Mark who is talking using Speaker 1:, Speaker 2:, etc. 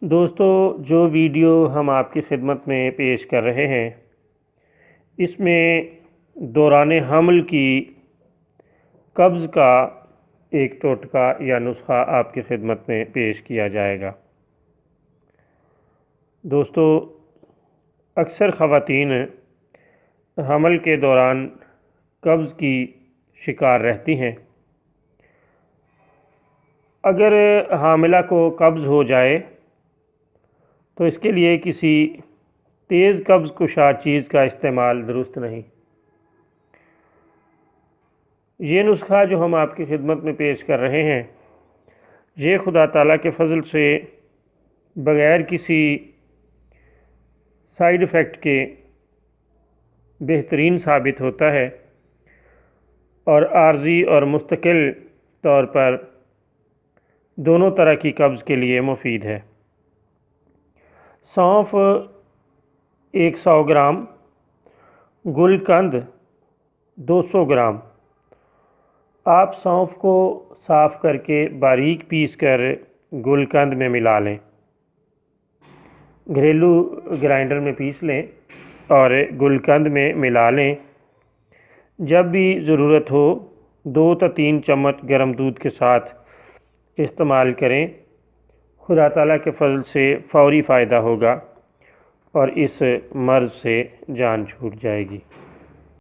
Speaker 1: دوستو، جو ویڈیو ہم آپ کی خدمت میں پیش کر رہے ہیں اس میں دوران حمل کی قبض کا ایک ٹوٹکا یا نسخہ آپ کی خدمت میں پیش کیا جائے گا۔ دوستو، اکثر خواتین حمل کے دوران قبض کی شکار رہتی ہیں۔ اگر حاملہ کو قبض ہو جائے تو اس کے لیے کسی تیز قبض کشا چیز کا استعمال درست نہیں۔ یہ نسخہ جو ہم آپ کی خدمت میں پیش کر رہے ہیں یہ خدا تعالیٰ کے فضل سے بغیر کسی سائیڈ ایفیکٹ کے بہترین ثابت ہوتا ہے اور عارضی اور مستقل طور پر دونوں طرح کی قبض کے لیے مفید ہے۔ سونف 100 گرام، گل قند 200 گرام۔ آپ سونف کو صاف کر کے باریک پیس کر گل قند میں ملا لیں، گھریلو گرائنڈر میں پیس لیں اور گل قند میں ملا لیں۔ جب بھی ضرورت ہو 2 تا 3 چمچ گرم دودھ کے ساتھ استعمال کریں۔ خدا تعالیٰ کے فضل سے فوری فائدہ ہوگا اور اس مرض سے جان چھوٹ جائے گی۔